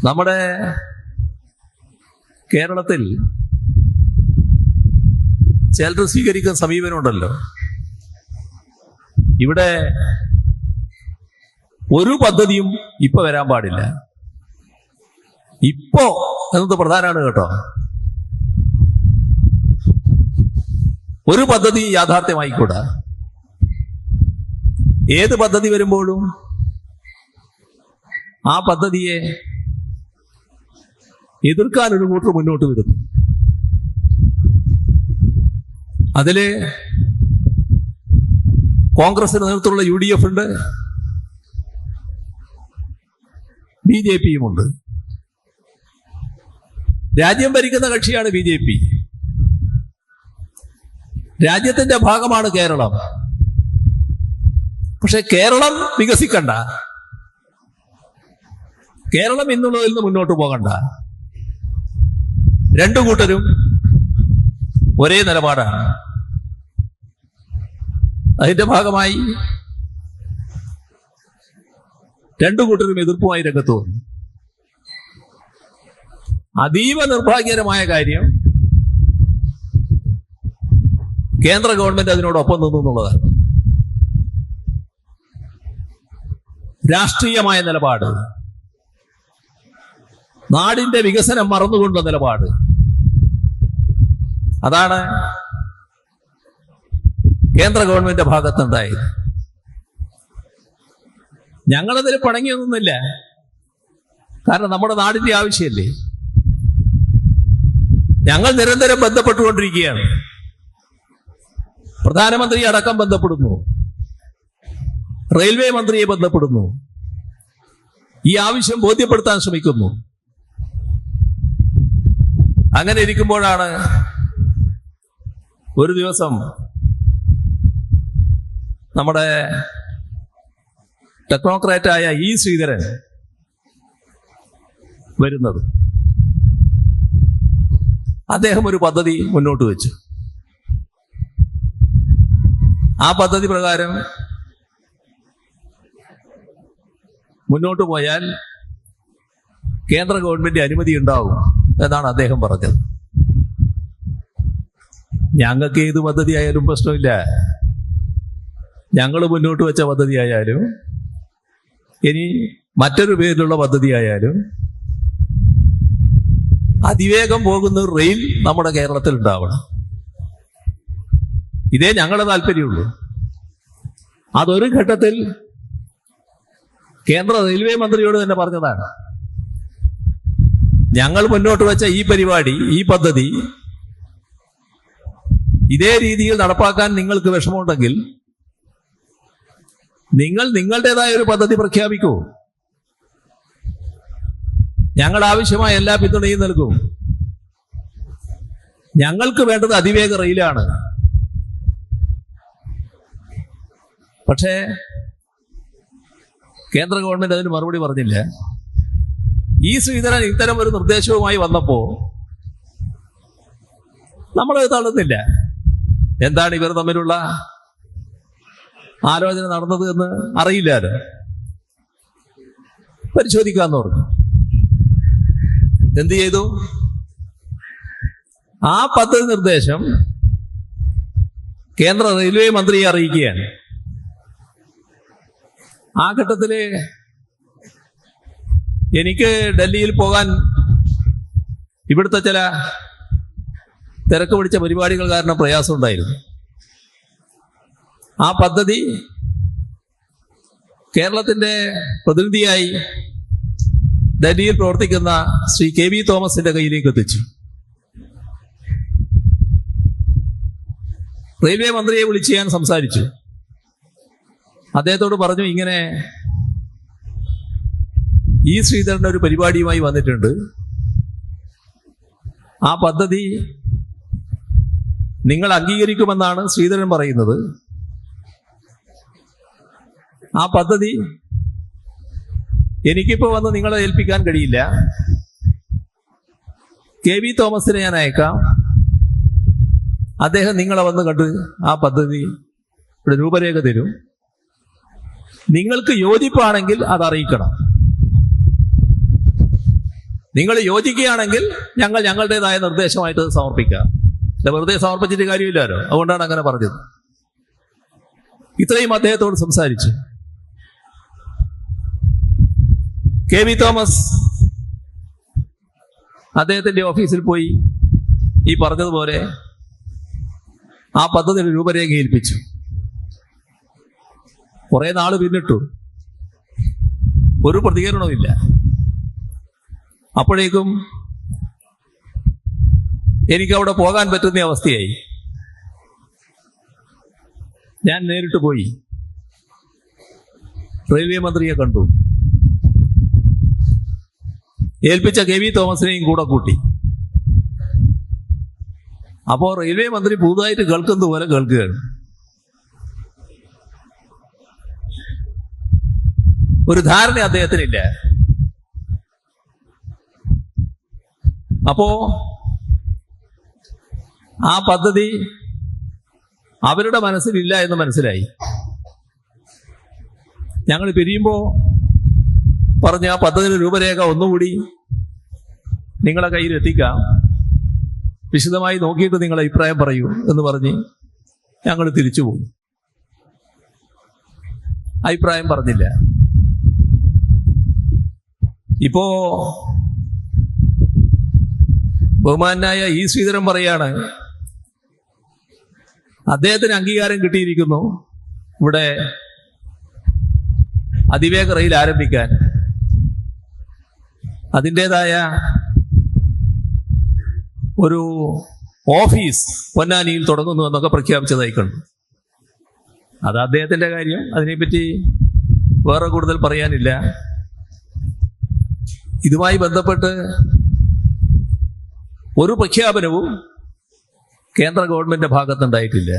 നമ്മുടെ കേരളത്തിൽ ചിലർ സ്വീകരിക്കുന്ന സമീപനമുണ്ടല്ലോ. ഇവിടെ ഒരു പദ്ധതിയും ഇപ്പൊ വരാൻ പാടില്ല. ഇപ്പോ എന്നത് പ്രധാനമാണ് കേട്ടോ. ഒരു പദ്ധതി യാഥാർത്ഥ്യമായിക്കൂടാ. ഏത് പദ്ധതി വരുമ്പോഴും ആ പദ്ധതിയെ എതിർക്കാൻ ഒരു കൂട്ടർ മുന്നോട്ട് വരുന്നു. അതില് കോൺഗ്രസിന് നേതൃത്വമുള്ള UDF ഉണ്ട്, BJPയും ഉണ്ട്. രാജ്യം ഭരിക്കുന്ന കക്ഷിയാണ് BJP. രാജ്യത്തിന്റെ ഭാഗമാണ് കേരളം. പക്ഷെ കേരളം വികസിക്കണ്ട, കേരളം ഇന്നുള്ളതിൽ നിന്ന് മുന്നോട്ട് പോകണ്ട. രണ്ടു കൂട്ടരും ഒരേ നിലപാടാണ്. അതിന്റെ ഭാഗമായി രണ്ടു കൂട്ടരും എതിർപ്പുമായി രംഗത്ത് വന്നു. അതീവ നിർഭാഗ്യകരമായ കാര്യം, കേന്ദ്ര ഗവൺമെന്റ് അതിനോടൊപ്പം നിന്നു എന്നുള്ളതാണ്. രാഷ്ട്രീയമായ നിലപാട്, നാടിന്റെ വികസനം മറന്നുകൊണ്ടുള്ള നിലപാട്, അതാണ് കേന്ദ്ര ഗവൺമെന്റ് ഭാഗത്തുണ്ടായത്. ഞങ്ങളതിൽ പിണങ്ങിയൊന്നുമില്ല, കാരണം നമ്മുടെ നാടിന്റെ ആവശ്യമല്ലേ. ഞങ്ങൾ നിരന്തരം ബന്ധപ്പെട്ടുകൊണ്ടിരിക്കുകയാണ്. പ്രധാനമന്ത്രി അടക്കം ബന്ധപ്പെടുന്നു, റെയിൽവേ മന്ത്രിയെ ബന്ധപ്പെടുന്നു, ഈ ആവശ്യം ബോധ്യപ്പെടുത്താൻ ശ്രമിക്കുന്നു. അങ്ങനെ ഇരിക്കുമ്പോഴാണ് ഒരു ദിവസം നമ്മുടെ ടെക്നോക്രാറ്റായ ശ്രീധരൻ വരുന്നത്. അദ്ദേഹം ഒരു പദ്ധതി മുന്നോട്ട് വെച്ചു. ആ പദ്ധതി പ്രകാരം മുന്നോട്ട് പോയാൽ കേന്ദ്ര ഗവൺമെന്റ് അനുമതി ഉണ്ടാവും എന്നാണ് അദ്ദേഹം പറഞ്ഞത്. ഞങ്ങൾക്ക് ഏത് പദ്ധതി ആയാലും പ്രശ്നമില്ല. ഞങ്ങൾ മുന്നോട്ട് വെച്ച പദ്ധതി ആയാലും ഇനി മറ്റൊരു പേരിലുള്ള പദ്ധതി ആയാലും അതിവേഗം പോകുന്ന ഒരു റെയിൽ നമ്മുടെ കേരളത്തിൽ ഉണ്ടാവണം. ഇതേ ഞങ്ങളുടെ താല്പര്യമുള്ളൂ. അതൊരു ഘട്ടത്തിൽ കേന്ദ്ര റെയിൽവേ മന്ത്രിയോട് തന്നെ പറഞ്ഞതാണ്. ഞങ്ങൾ മുന്നോട്ട് വെച്ച ഈ പരിപാടി, ഈ പദ്ധതി ഇതേ രീതിയിൽ നടപ്പാക്കാൻ നിങ്ങൾക്ക് വിഷമമുണ്ടെങ്കിൽ നിങ്ങൾ നിങ്ങളുടേതായ ഒരു പദ്ധതി പ്രഖ്യാപിക്കൂ. ഞങ്ങൾ ആവശ്യമായ എല്ലാ പിന്തുണയും നൽകും. ഞങ്ങൾക്ക് വേണ്ടത് അതിവേഗ റെയിലാണ്. പക്ഷേ കേന്ദ്ര ഗവൺമെന്റ് അതിന് മറുപടി പറഞ്ഞില്ല. ശ്രീധരൻ ഇത്തരം ഒരു നിർദ്ദേശവുമായി വന്നപ്പോ നമ്മളത് തള്ളുന്നില്ല. എന്താണ് ഇവർ തമ്മിലുള്ള ആലോചന നടന്നത് എന്ന് അറിയില്ലാലോ. പരിശോധിക്കാന്ന് പറഞ്ഞു. എന്ത് ചെയ്തു? ആ പദ്ധതി നിർദ്ദേശം കേന്ദ്ര റെയിൽവേ മന്ത്രിയെ അറിയിക്കുകയാണ്. ആ ഘട്ടത്തില് എനിക്ക് ഡൽഹിയിൽ പോകാൻ ഇവിടുത്തെ ചില തിരക്ക് പിടിച്ച പരിപാടികൾ കാരണം പ്രയാസം ഉണ്ടായിരുന്നു. ആ പദ്ധതി കേരളത്തിന്റെ പ്രതിനിധിയായി ഡൽഹിയിൽ പ്രവർത്തിക്കുന്ന ശ്രീ KB തോമസിന്റെ കയ്യിലേക്ക് എത്തിച്ചു. റെയിൽവേ മന്ത്രിയെ വിളിച്ച് ഞാൻ സംസാരിച്ചു. അദ്ദേഹത്തോട് പറഞ്ഞു, ഇങ്ങനെ ശ്രീധരന്റെ ഒരു പരിപാടിയുമായി വന്നിട്ടുണ്ട്. ആ പദ്ധതി നിങ്ങൾ അംഗീകരിക്കുമെന്നാണ് ശ്രീധരൻ പറയുന്നത്. ആ പദ്ധതി എനിക്കിപ്പോ വന്ന് നിങ്ങളെ ഏൽപ്പിക്കാൻ കഴിയില്ല. KB തോമസിനെ ഞാൻ അയക്കാം. അദ്ദേഹം നിങ്ങളെ വന്ന് കണ്ട് ആ പദ്ധതി രൂപരേഖ തരും. നിങ്ങൾക്ക് യോജിപ്പാണെങ്കിൽ അത് അറിയിക്കണം. നിങ്ങൾ യോജിക്കുകയാണെങ്കിൽ ഞങ്ങൾ ഞങ്ങളുടേതായ നിർദ്ദേശമായിട്ട് സമർപ്പിക്കാം. ഇത് വെറുതെ സമർപ്പിച്ചിട്ട് കാര്യമില്ലല്ലോ, അതുകൊണ്ടാണ് അങ്ങനെ പറഞ്ഞത്. ഇത്രയും അദ്ദേഹത്തോട് സംസാരിച്ചു. കെ വി തോമസ് അദ്ദേഹത്തിന്റെ ഓഫീസിൽ പോയി ഈ പറഞ്ഞതുപോലെ ആ പദ്ധതിയുടെ രൂപരേഖ ഏൽപ്പിച്ചു. കുറെ നാൾ പിന്നിട്ടു, ഒരു പ്രതികരണവുമില്ല. അപ്പോഴേക്കും എനിക്ക് അവിടെ പോകാൻ പറ്റുന്ന അവസ്ഥയായി. ഞാൻ നേരിട്ട് പോയി റെയിൽവേ മന്ത്രിയെ കണ്ടു. ഏൽപ്പിച്ച കെ വി തോമസിനെയും കൂടെ കൂട്ടി. അപ്പോ റെയിൽവേ മന്ത്രി പുതുതായിട്ട് കേൾക്കുന്നത് പോലെ കേൾക്കുകയാണ്. ഒരു ധാരണ അദ്ദേഹത്തിനില്ല. അപ്പോ ആ പദ്ധതി അവരുടെ മനസ്സിലില്ല എന്ന് മനസ്സിലായി. ഞങ്ങൾ പിരിയുമ്പോ പറഞ്ഞ ആ പദ്ധതിയുടെ രൂപരേഖ ഒന്നുകൂടി നിങ്ങളെ കയ്യിൽ എത്തിക്കാം, വിശദമായി നോക്കിയിട്ട് നിങ്ങൾ അഭിപ്രായം പറയൂ എന്ന് പറഞ്ഞ് ഞങ്ങൾ തിരിച്ചു പോകും. അഭിപ്രായം പറഞ്ഞില്ല. ഇപ്പോ ബഹുമാനായ ഇ ശ്രീധരൻ പറയാണ്, അദ്ദേഹത്തിന് അംഗീകാരം കിട്ടിയിരിക്കുന്നു ഇവിടെ അതിവേഗ റെയിൽ ആരംഭിക്കാൻ. അതിൻ്റെതായ ഒരു ഓഫീസ് പൊന്നാനിയിൽ തുടങ്ങുന്നു എന്നൊക്കെ പ്രഖ്യാപിച്ചതായി കണ്ടു. അത് അദ്ദേഹത്തിന്റെ കാര്യം, അതിനെപ്പറ്റി വേറെ കൂടുതൽ പറയാനില്ല. ഇതുമായി ബന്ധപ്പെട്ട് ഒരു പ്രഖ്യാപനവും കേന്ദ്ര ഗവൺമെന്റിന്റെ ഭാഗത്തുണ്ടായിട്ടില്ല.